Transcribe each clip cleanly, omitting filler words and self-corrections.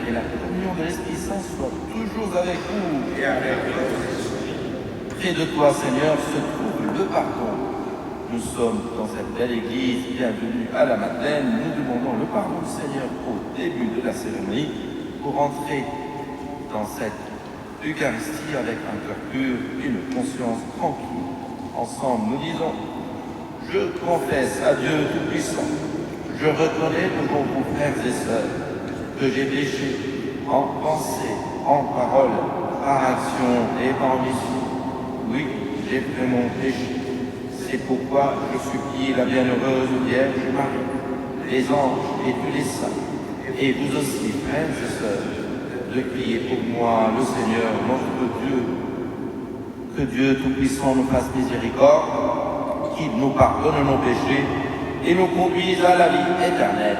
et la communion de l'Esprit Saint soit toujours avec vous. Et avec votre esprit. Près de toi, Seigneur, se trouve le pardon. Nous sommes dans cette belle église, bienvenue à la Madeleine. Nous demandons le pardon du Seigneur au début de la cérémonie pour entrer dans cette Eucharistie avec un cœur pur, une conscience tranquille. Ensemble, nous disons: je confesse à Dieu Tout-Puissant, je reconnais devant vous, frères et sœurs, que j'ai péché en pensée, en parole, par action et par omission. Oui, j'ai fait mon péché. C'est pourquoi je supplie la bienheureuse Vierge Marie, les anges et tous les saints, et vous aussi, frères et sœurs, de prier pour moi, le Seigneur, notre Dieu. Que Dieu Tout-Puissant nous fasse miséricorde, qu'il nous pardonne nos péchés et nous conduise à la vie éternelle.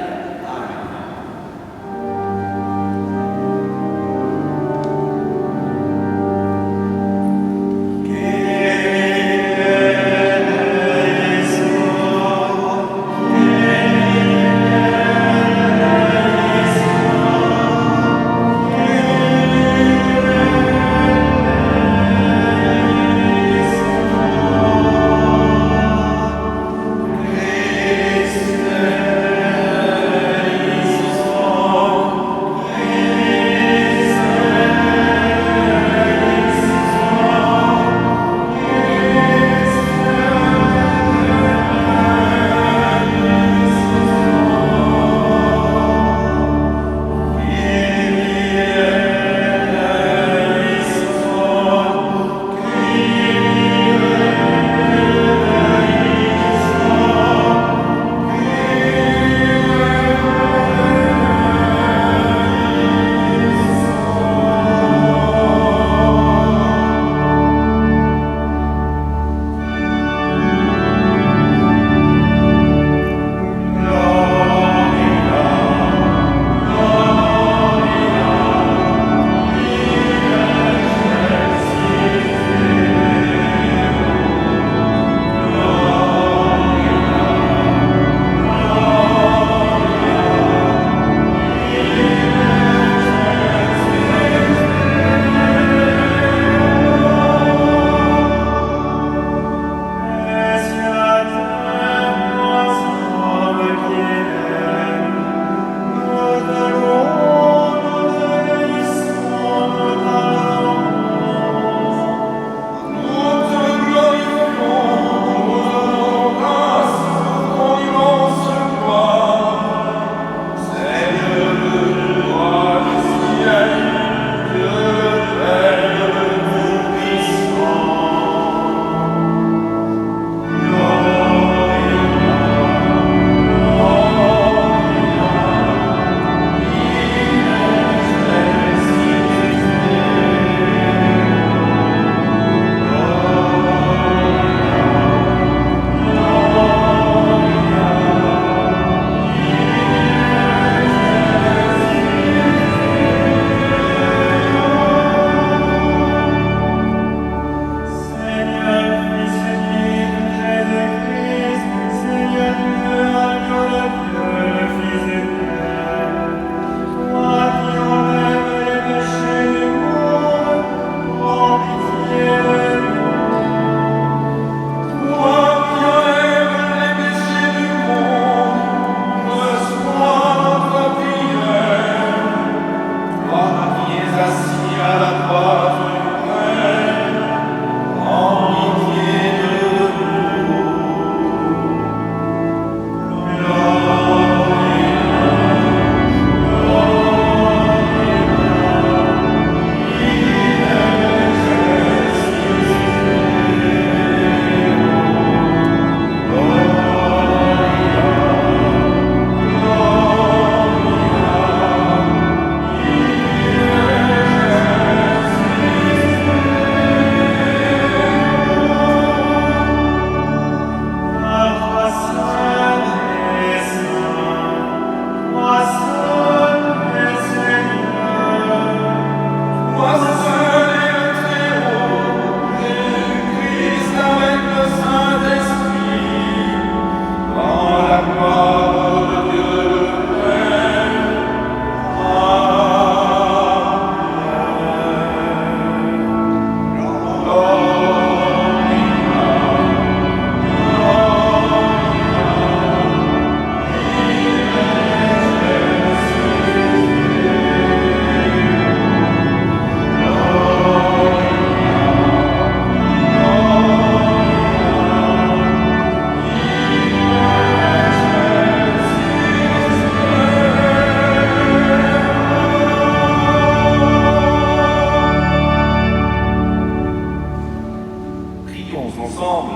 prions ensemble.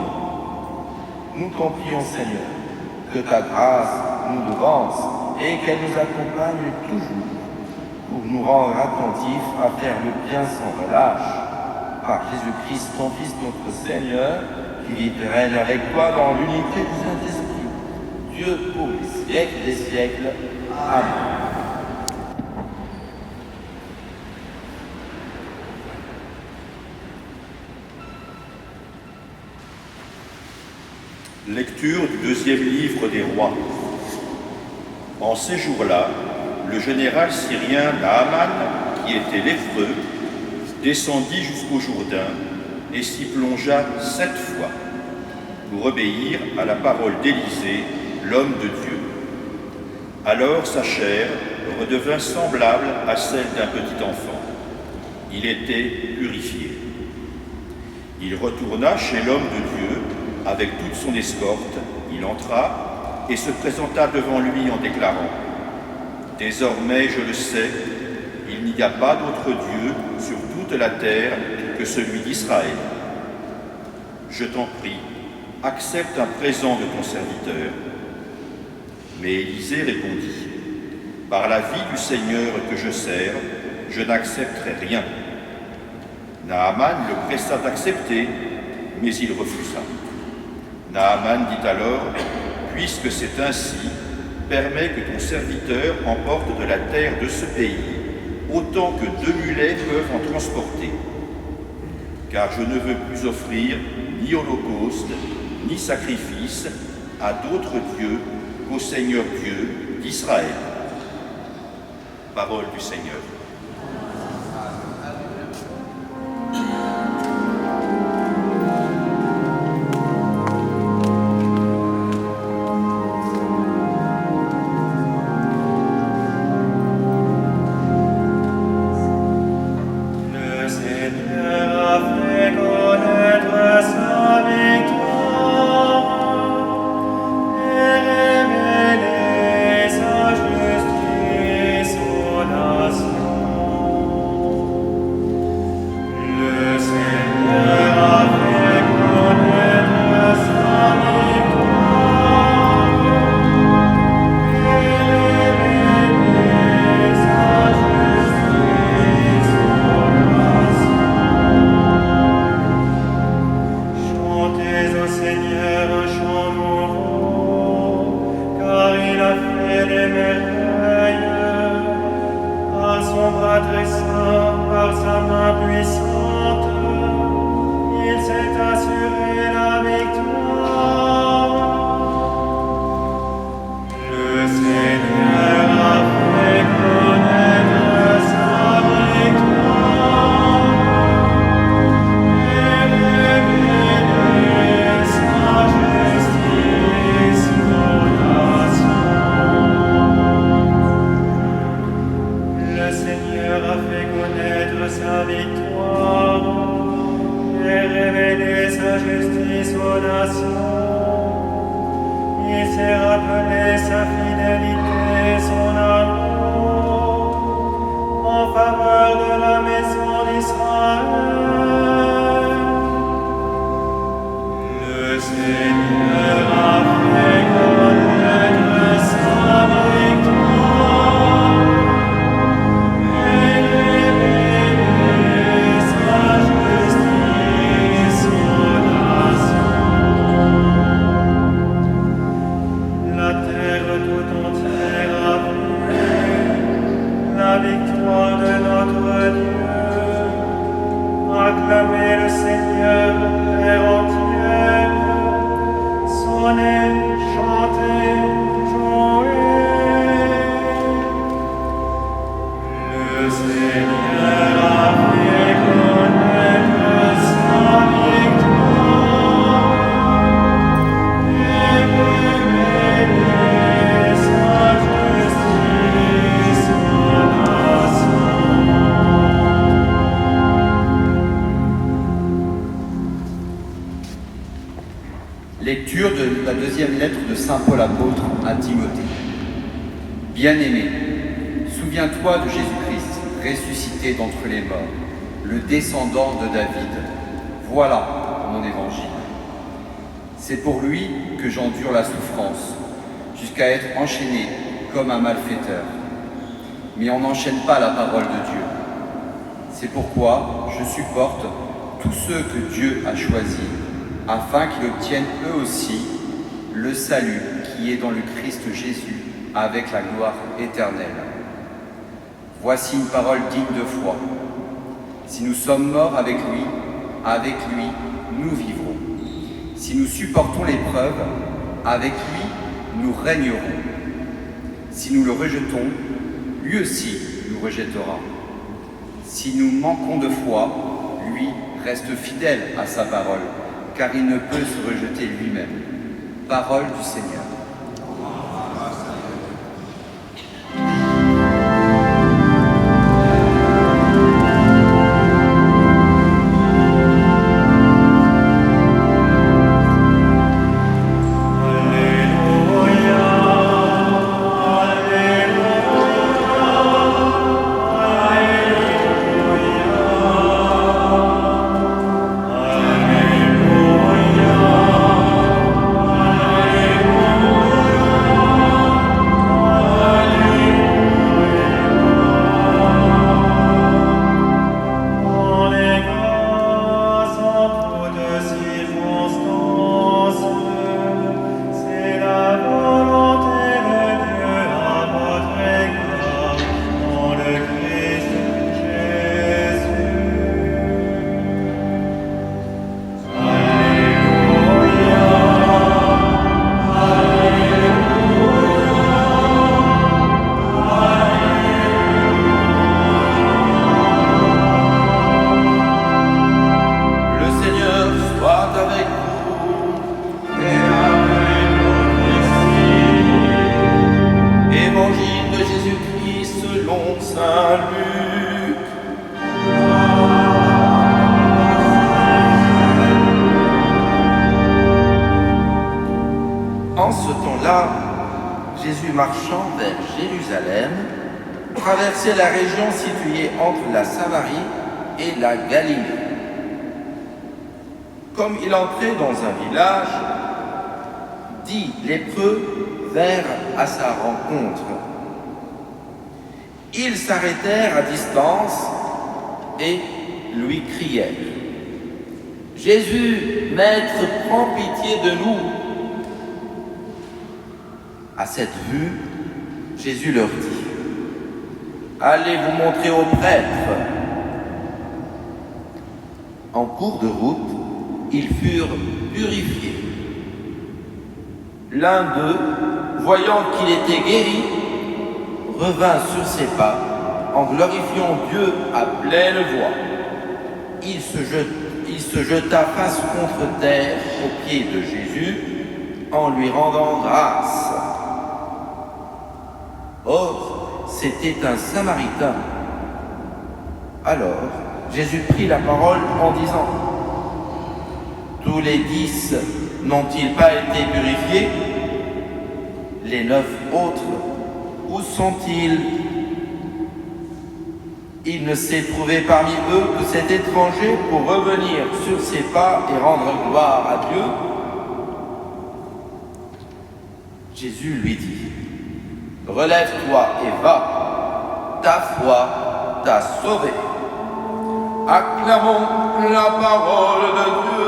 Nous t'en prions, Seigneur, que ta grâce nous devance et qu'elle nous accompagne toujours pour nous rendre attentifs à faire le bien sans relâche. Par Jésus-Christ, ton Fils, notre Seigneur, qui vit et règne avec toi dans l'unité du Saint-Esprit, Dieu pour les siècles des siècles. Amen. Lecture du deuxième livre des rois. En ces jours-là, le général syrien Naaman, qui était lépreux, descendit jusqu'au Jourdain et s'y plongea 7 fois pour obéir à la parole d'Élisée, l'homme de Dieu. Alors sa chair redevint semblable à celle d'un petit enfant. Il était purifié. Il retourna chez l'homme de Dieu avec toute son escorte. Il entra et se présenta devant lui en déclarant : « Désormais, je le sais, il n'y a pas d'autre Dieu sur toute la terre que celui d'Israël. Je t'en prie, accepte un présent de ton serviteur. » Mais Élisée répondit : « Par la vie du Seigneur que je sers, je n'accepterai rien. » Naaman le pressa d'accepter, mais il refusa. Naaman dit alors : « Puisque c'est ainsi, permets que ton serviteur emporte de la terre de ce pays autant que 2 mulets peuvent en transporter. Car je ne veux plus offrir ni holocauste, ni sacrifice à d'autres dieux qu'au Seigneur Dieu d'Israël. » Parole du Seigneur. Lecture de la deuxième lettre de saint Paul apôtre à Timothée. Bien-aimé, souviens-toi de Jésus-Christ, ressuscité d'entre les morts, le descendant de David. Voilà mon évangile. C'est pour lui que j'endure la souffrance, jusqu'à être enchaîné comme un malfaiteur. Mais on n'enchaîne pas la parole de Dieu. C'est pourquoi je supporte tous ceux que Dieu a choisis, afin qu'ils obtiennent eux aussi le salut qui est dans le Christ Jésus, avec la gloire éternelle. Voici une parole digne de foi. Si nous sommes morts avec lui, nous vivrons. Si nous supportons l'épreuve, avec lui, nous régnerons. Si nous le rejetons, lui aussi nous rejettera. Si nous manquons de foi, lui reste fidèle à sa parole, car il ne peut se rejeter lui-même. Parole du Seigneur. En ce temps-là, Jésus marchant vers Jérusalem, traversait la région située entre la Samarie et la Galilée. Comme il entrait dans un village, 10 lépreux vinrent à sa rencontre. Ils s'arrêtèrent à distance et lui crièrent : « Jésus, Maître, prends pitié de nous !» À cette vue, Jésus leur dit : « Allez vous montrer aux prêtres. » En cours de route, ils furent purifiés. L'un d'eux, voyant qu'il était guéri, revint sur ses pas en glorifiant Dieu à pleine voix. Il se jeta face contre terre aux pieds de Jésus en lui rendant grâce. Or, c'était un Samaritain. Alors, Jésus prit la parole en disant : « Tous les 10 n'ont-ils pas été purifiés ? Les 9 autres, où sont-ils ? » Il ne s'est trouvé parmi eux que cet étranger pour revenir sur ses pas et rendre gloire à Dieu. Jésus lui dit : « Relève-toi et va, ta foi t'a sauvé. » Acclamons la parole de Dieu.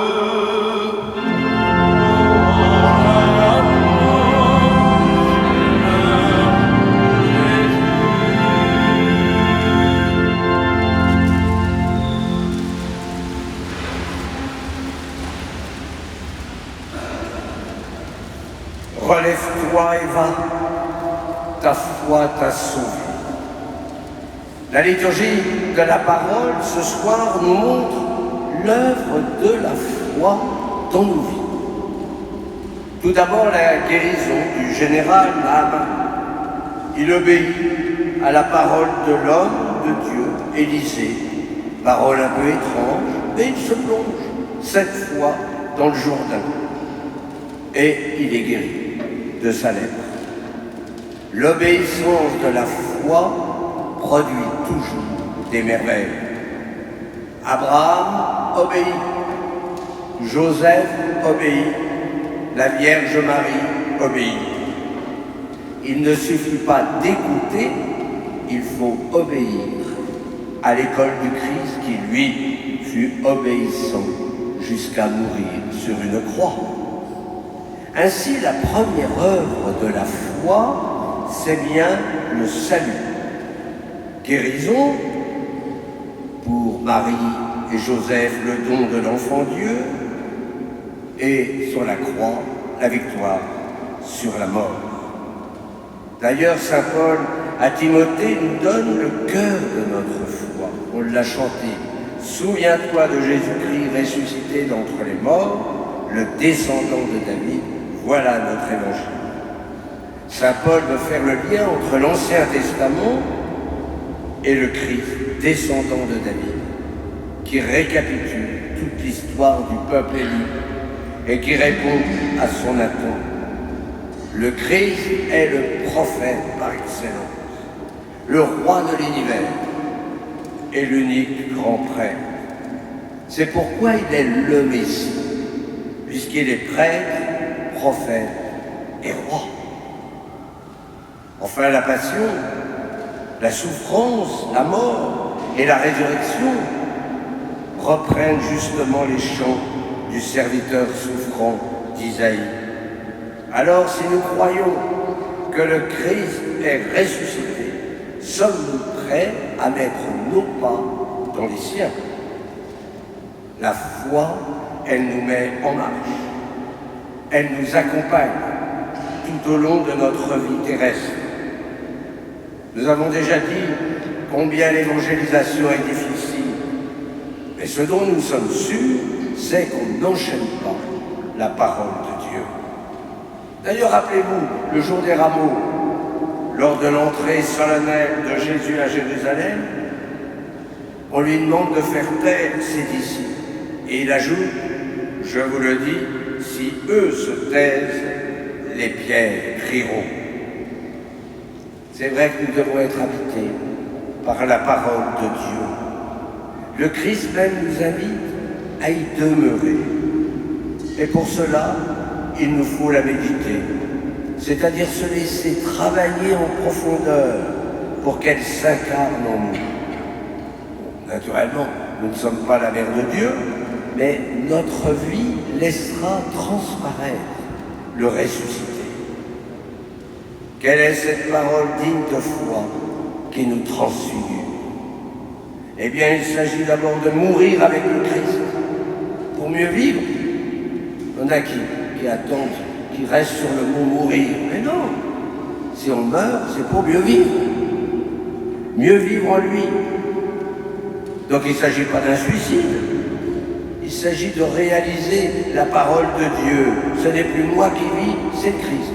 Relève-toi et va, ta foi t'a sauvé. La liturgie de la parole ce soir nous montre l'œuvre de la foi dans nos vies. Tout d'abord, la guérison du général Naaman. Il obéit à la parole de l'homme de Dieu, Élisée, parole un peu étrange, mais il se plonge cette fois dans le Jourdain. Et il est guéri de sa lèpre. L'obéissance de la foi produit toujours des merveilles. Abraham obéit, Joseph obéit, la Vierge Marie obéit. Il ne suffit pas d'écouter, il faut obéir à l'école du Christ qui, lui, fut obéissant jusqu'à mourir sur une croix. Ainsi, la première œuvre de la foi, c'est bien le salut. Guérison pour Marie et Joseph, le don de l'enfant Dieu, et sur la croix, la victoire sur la mort. D'ailleurs, saint Paul à Timothée nous donne le cœur de notre foi. On l'a chanté. Souviens-toi de Jésus-Christ ressuscité d'entre les morts, le descendant de David. Voilà notre évangile. Saint Paul veut faire le lien entre l'Ancien Testament et le Christ, descendant de David, qui récapitule toute l'histoire du peuple élu et qui répond à son attente. Le Christ est le prophète par excellence, le roi de l'univers et l'unique grand prêtre. C'est pourquoi il est le Messie, puisqu'il est prêtre, prophète et roi. Enfin, la passion, la souffrance, la mort et la résurrection reprennent justement les chants du serviteur souffrant d'Isaïe. Alors, si nous croyons que le Christ est ressuscité, sommes-nous prêts à mettre nos pas dans les siens? La foi, elle nous met en marche. Elle nous accompagne tout au long de notre vie terrestre. Nous avons déjà dit combien l'évangélisation est difficile. Mais ce dont nous sommes sûrs, c'est qu'on n'enchaîne pas la parole de Dieu. D'ailleurs, rappelez-vous, le jour des rameaux, lors de l'entrée solennelle de Jésus à Jérusalem, on lui demande de faire taire ses disciples. Et il ajoute, je vous le dis, si eux se taisent, les pierres crieront. C'est vrai que nous devons être habités par la parole de Dieu. Le Christ même nous invite à y demeurer. Et pour cela, il nous faut la méditer, c'est-à-dire se laisser travailler en profondeur pour qu'elle s'incarne en nous. Naturellement, nous ne sommes pas la mère de Dieu, mais notre vie laissera transparaître le ressuscité. Quelle est cette parole digne de foi qui nous transfigure? Eh bien, il s'agit d'abord de mourir avec le Christ pour mieux vivre. Il y en a qui attendent, qui restent sur le mot mourir. Mais non, si on meurt, c'est pour mieux vivre. Mieux vivre en lui. Donc il ne s'agit pas d'un suicide. Il s'agit de réaliser la parole de Dieu. Ce n'est plus moi qui vis, c'est Christ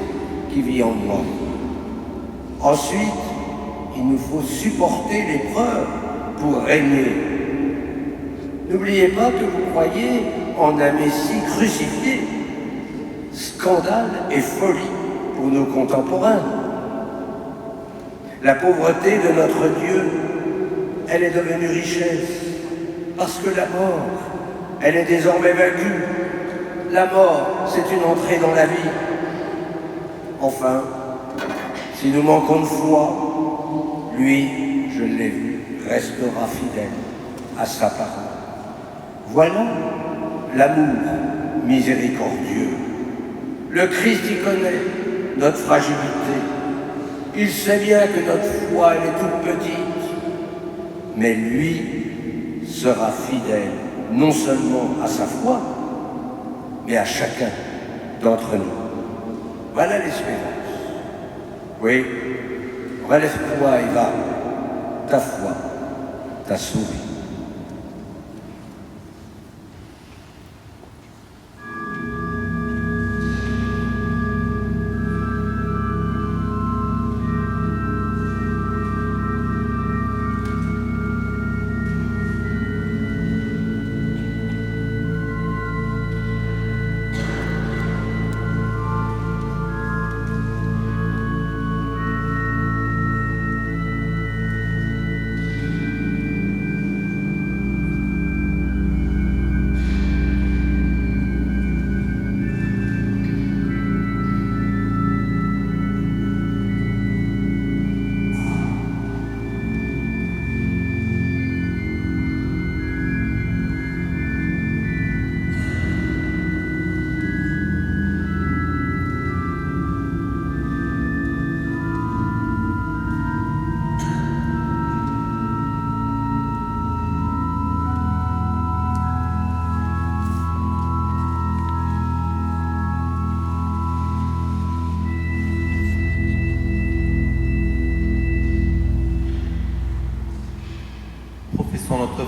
qui vit en moi. Ensuite, il nous faut supporter l'épreuve pour régner. N'oubliez pas que vous croyez en un Messie crucifié. Scandale et folie pour nos contemporains. La pauvreté de notre Dieu, elle est devenue richesse, parce que la mort, elle est désormais vaincue. La mort, c'est une entrée dans la vie. Enfin, si nous manquons de foi, lui, je l'ai vu, restera fidèle à sa parole. Voilà l'amour miséricordieux. Le Christ y connaît notre fragilité. Il sait bien que notre foi, elle est toute petite, mais lui sera fidèle non seulement à sa foi, mais à chacun d'entre nous. Voilà l'espérance. Oui, relève-toi et va, ta foi t'a sauvé.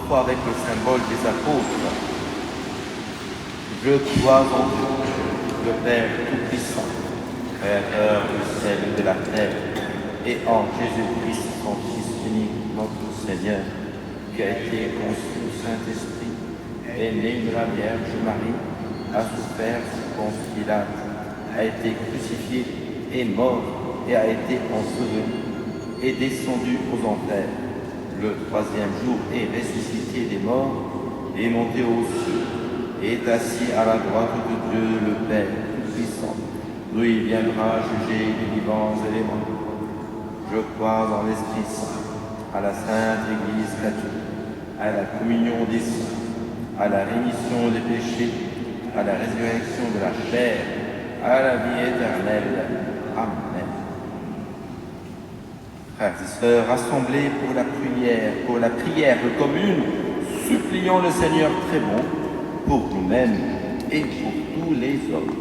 foi avec le symbole des apôtres. Je crois en Dieu, le Père Tout-Puissant, Créateur du ciel et de la terre, et en Jésus-Christ, son Fils unique, notre Seigneur, qui a été conçu du Saint-Esprit, est né de la Vierge Marie, a souffert sous Ponce Pilate, a été crucifié, est mort et a été enseveli, est descendu aux enfers. Le troisième jour est ressuscité des morts, est monté aux cieux, est assis à la droite de Dieu le Père Tout-Puissant, d'où il viendra juger les vivants et les morts. Je crois en l'Esprit Saint, à la Sainte Église catholique, à la communion des saints, à la rémission des péchés, à la résurrection de la chair, à la vie éternelle. Amen. Frères et sœurs, rassemblés pour la prière commune, supplions le Seigneur très bon pour nous-mêmes et pour tous les hommes.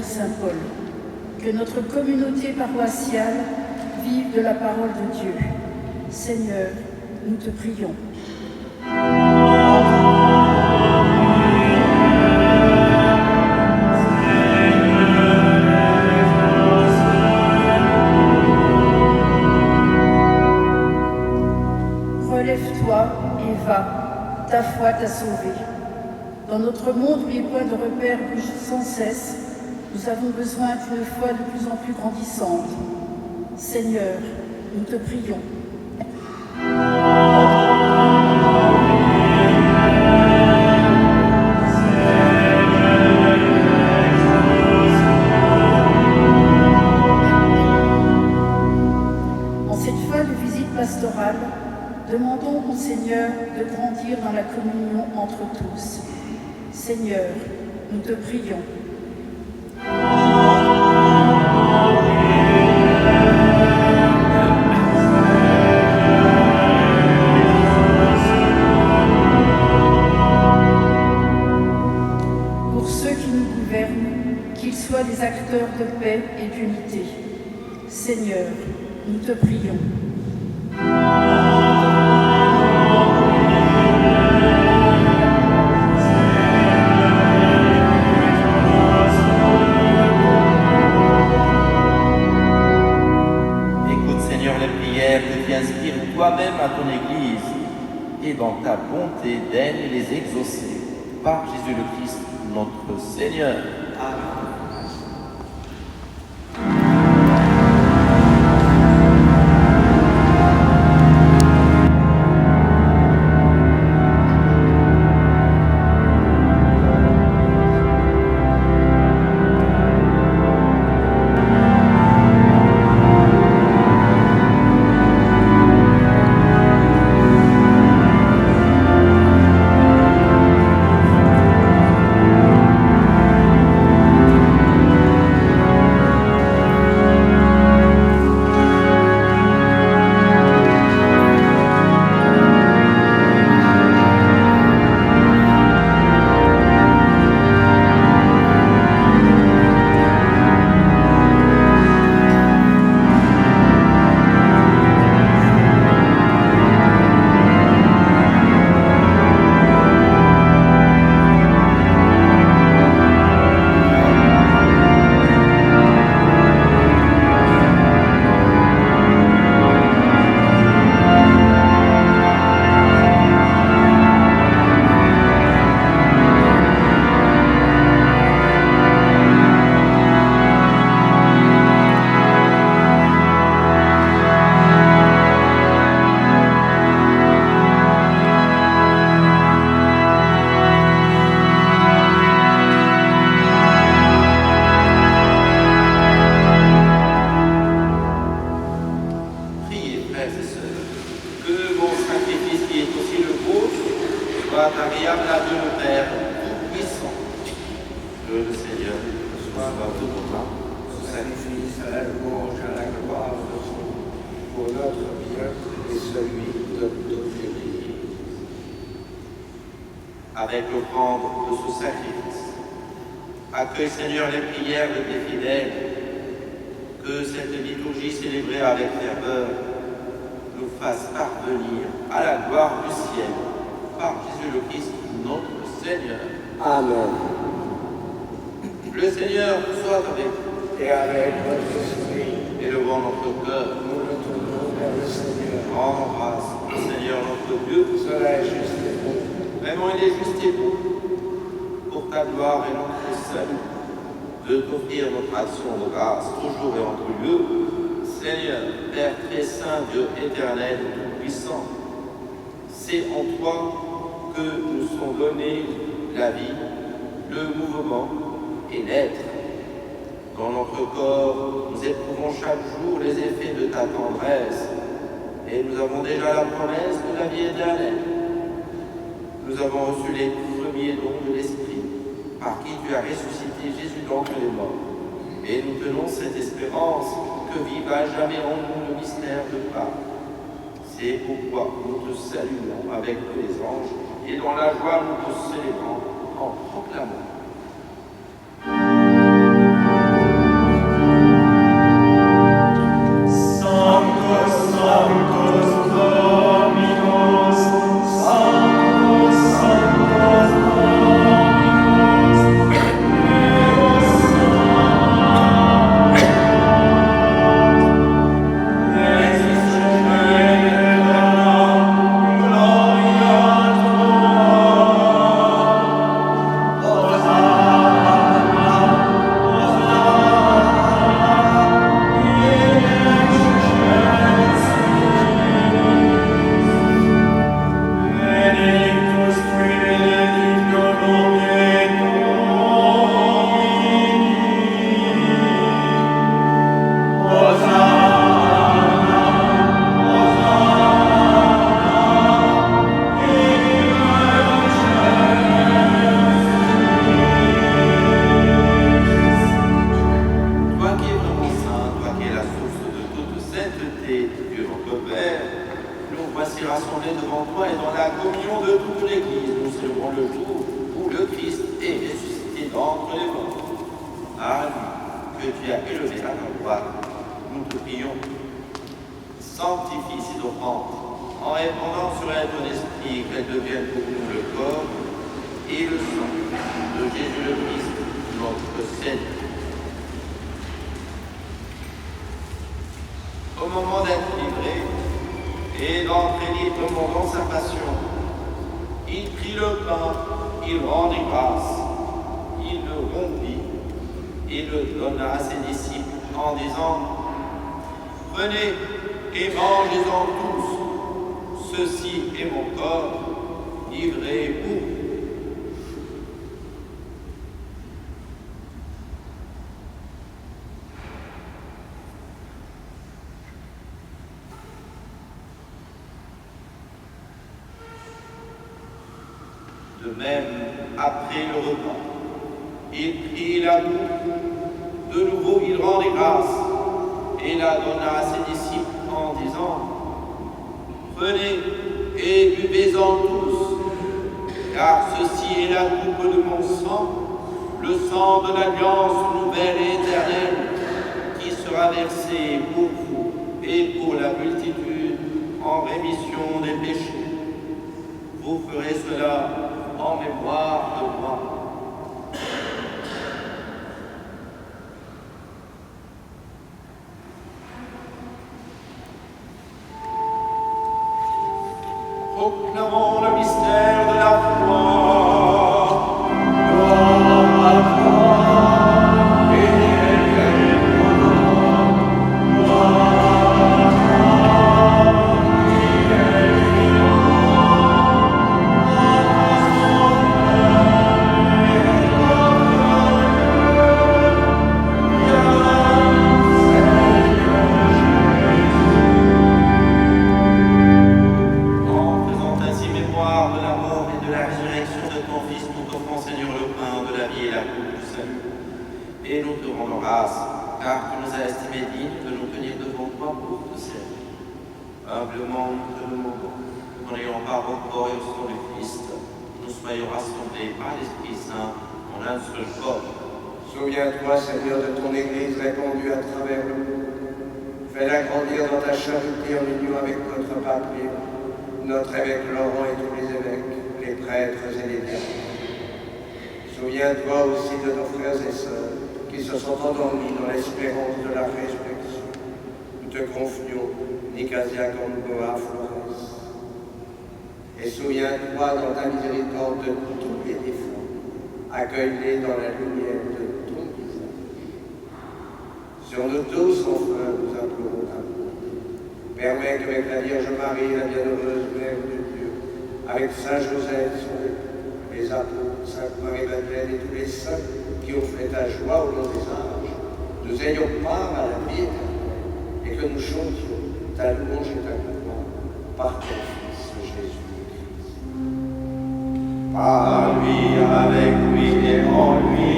Saint Paul, que notre communauté paroissiale vive de la parole de Dieu. Seigneur, nous te prions. Relève-toi et va, ta foi t'a sauvé. Dans notre monde où les points de repère bougent sans cesse, nous avons besoin d'une foi de plus en plus grandissante. Seigneur, nous te prions. En cette fin de visite pastorale, demandons au Seigneur de grandir dans la communion entre tous. Seigneur, nous te prions. Qu'ils soient des acteurs de paix et d'unité. Seigneur, nous te prions. Écoute, Seigneur, les prières que tu inspires toi-même à ton Église, et dans ta bonté d'aide les exaucer par Jésus le Christ, notre Seigneur. Amen. soit agréable à Dieu le Père Tout-Puissant. Que le Seigneur soit de nos mains. Sacrifice à la louange, à la gloire de son nom, pour notre bien et celui de toute l'Église. Avec l'offrande de ce sacrifice, accueille Seigneur les prières de tes fidèles, que cette liturgie célébrée avec ferveur nous fasse parvenir à la gloire du ciel par Jésus le Christ notre Seigneur. Amen. Le Seigneur soit avec vous Et avec votre esprit, élevons notre cœur, nous nous tournons vers le Seigneur. rendons grâce au Seigneur notre Dieu. Cela est juste et bon. Vraiment, il est juste et bon, pour ta gloire et notre salut, de t'offrir notre action de grâce toujours et en tout lieu. Seigneur, Père très saint, Dieu éternel et tout-puissant, c'est en toi que nous sont donnés la vie, le mouvement et l'être. Dans notre corps, nous éprouvons chaque jour les effets de ta tendresse, et nous avons déjà la promesse de la vie éternelle. Nous avons reçu les premiers dons de l'Esprit, par qui tu as ressuscité Jésus d'entre les morts. Et nous tenons cette espérance que vive à jamais en nous le mystère de Pâques. C'est pourquoi nous te saluons avec tous les anges, et dans la joie nous te célébrons en proclamant. Rassemblés devant toi et dans la communion de toute l'Église, nous célébrons le jour où le Christ est ressuscité d'entre les morts. À lui, que tu as élevé à ta droite, nous te prions. Sanctifie ces offrandes en répandant sur elle ton esprit, qu'elle devienne pour nous le corps et le sang de Jésus le Christ, notre Seigneur. Au moment d'être livré, et d'entrer librement dans sa passion, il prit le pain, il rendit grâce, il le rompit et le donna à ses disciples en disant : « Prenez et mangez-en tous, ceci est mon corps, livré pour vous. » De même, après le repas, il prit la coupe, de nouveau il rendit grâce et la donna à ses disciples en disant : « Prenez et buvez-en tous, car ceci est la coupe de mon sang, le sang de l'alliance nouvelle et éternelle, qui sera versé pour vous et pour la multitude en rémission des péchés. Vous ferez cela en mémoire de moi. » Proclamons le mystère de la foi. Gloire à toi, en faisant ainsi mémoire car tu nous as estimés dignes de nous tenir devant toi pour te servir. Humblement, nous te demandons qu'en ayant part au corps et au sang du Christ, nous soyons rassemblés par l'Esprit Saint en un seul corps. Souviens-toi, Seigneur, de ton Église répandue à travers le monde. Fais-la grandir dans ta charité en union avec notre pape Léon, notre évêque Laurent et tous les évêques, les prêtres et les diacres. Souviens-toi aussi de nos frères et sœurs qui se sont endormis dans l'espérance de la résurrection. Nous te confions Nicasia, Gamboa, Flores. Et souviens-toi dans ta miséricorde de tous les défunts. Accueille-les dans la lumière de ton visage. Sur nous tous, enfin, nous implorons ta main. Permets qu'avec la Vierge Marie, la bienheureuse Mère de Dieu, avec Saint Joseph, son époux, les apôtres, Sainte Marie-Madeleine et tous les saints qui ont fait ta joie au long des âges, nous ayons part à la vie éternelle et que nous chantions ta louange et ta gloire par ton Fils Jésus-Christ. Par lui, avec lui et en lui.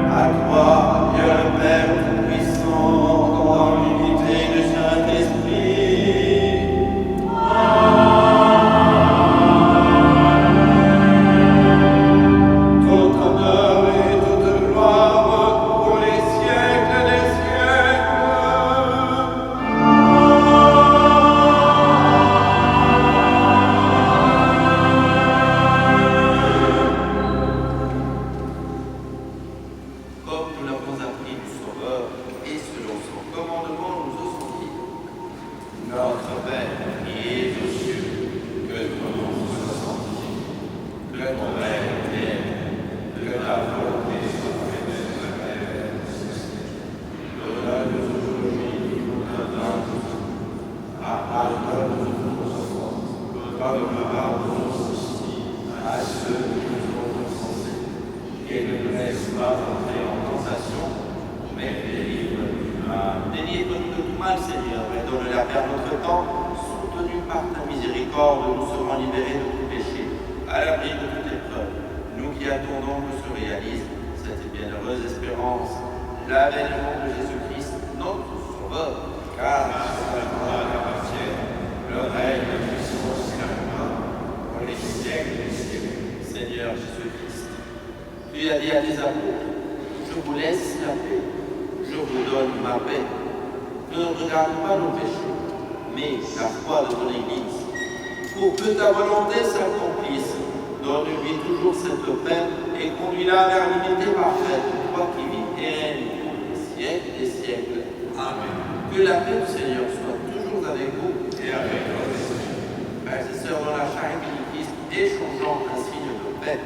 À toi, Dieu le Père Tout-Puissant, dans l'unité du Saint-Esprit. Toute honneur et toute gloire pour les siècles des siècles. Comme nous l'avons appris du Sauveur, et selon son commandement nous osons dire: Notre Père qui es aux cieux, que ton nom soit sanctifié, que ton règne vienne, que ta volonté soit faite sur la terre et sur le ciel. Donne-nous aujourd'hui notre pain quotidien. Pardonne-nous nos offenses, comme nous pardonnons aussi à ceux qui nous ont offensés. Et ne nous laisse pas entrer en tentation, mais délivre-nous du mal. Délivre-nous de tout mal, Seigneur, et donne la paix à notre temps. Soutenu par ta miséricorde, nous serons libérés de tout péché, à l'abri de toute épreuve. Nous qui attendons que se réalise cette bienheureuse espérance, l'avènement de Jésus-Christ, notre Sauveur. Car c'est à toi qu'appartient le règne, la puissance et la gloire, pour les siècles des siècles. Seigneur Jésus-Christ, tu as dit à tes apôtres: je vous laisse la paix, je vous donne ma paix. Ne regarde pas nos péchés, mais la foi de ton Église. Pour que ta volonté s'accomplisse, donne-lui toujours cette paix et conduis-la vers l'unité parfaite, toi qui vis et règnes pour les siècles des siècles. Amen. Que la paix du Seigneur soit toujours avec vous et avec votre esprit. Frères et sœurs, dans la charité du Christ, échangeant un signe de paix.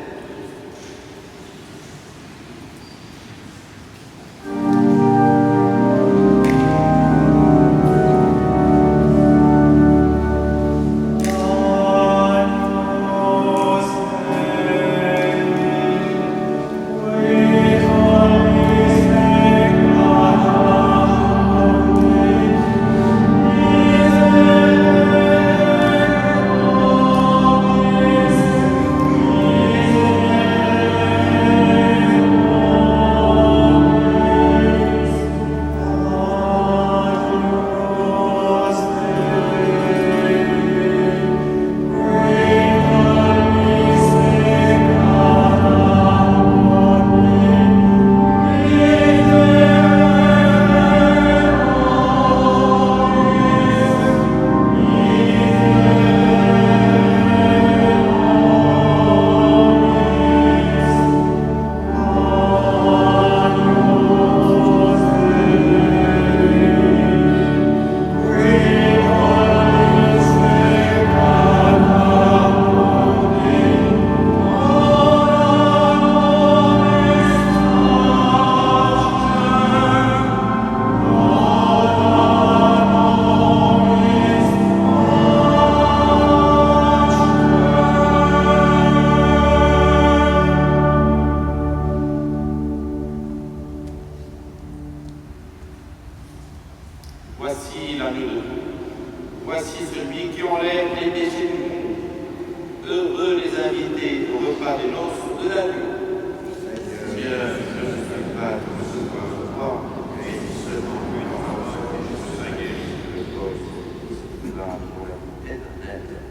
Voici l'agneau de Dieu. Voici celui qui enlève les péchés du monde. Heureux les invités au repas des noces de la lune. Seigneur, je ne suis pas de recevoir le roi, mais seulement une parole et je serai guéri de le corps. Là, pour la vie éternelle.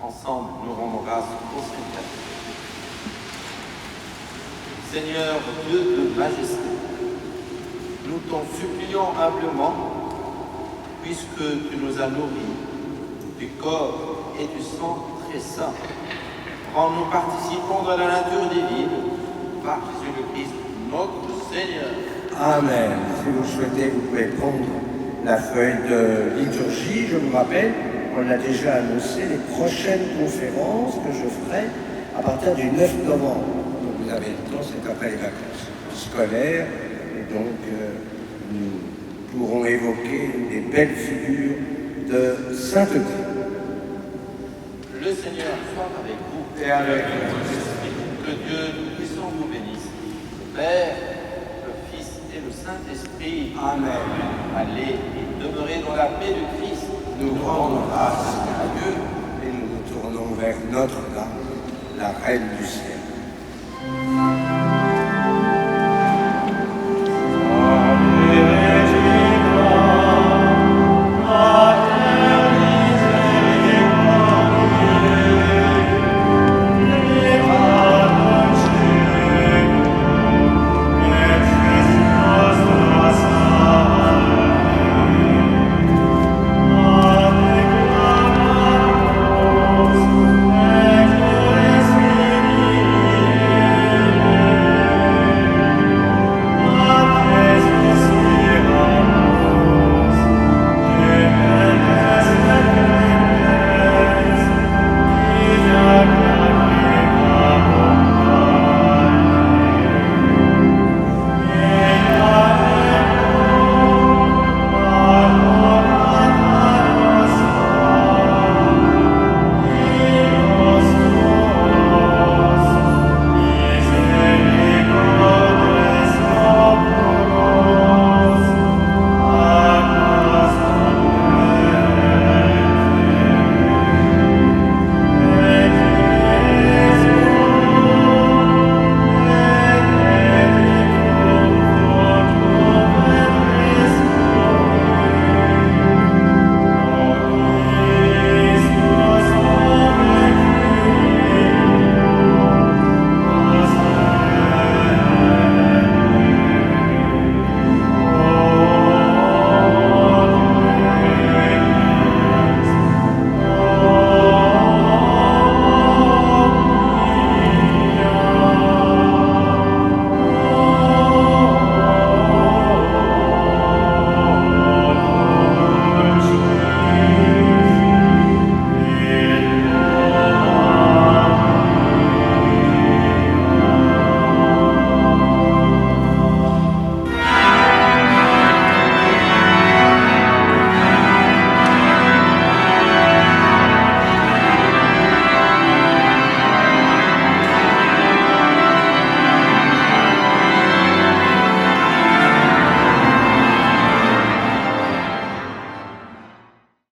Ensemble, nous rendons grâce au Seigneur. Seigneur, Dieu de majesté, nous t'en supplions humblement, puisque tu nous as nourris du corps et du sang très saint. Rends-nous participants de la nature divine par Jésus le Christ, notre Seigneur. Amen. Si vous souhaitez, vous pouvez prendre la feuille de liturgie. Je vous rappelle, on a déjà annoncé les prochaines conférences que je ferai à partir du 9 novembre. Donc vous avez le temps, c'est après les vacances scolaires. Et donc, nous pourrons évoquer des belles figures de sainteté. Le Seigneur soit avec vous. Et avec vous. Que Dieu Tout-Puissant vous bénisse. Le Père, le Fils et le Saint-Esprit. Amen. Allez et demeurez dans la paix de Christ. Nous rendons grâce à Dieu et nous nous tournons vers Notre-Dame, la Reine du ciel.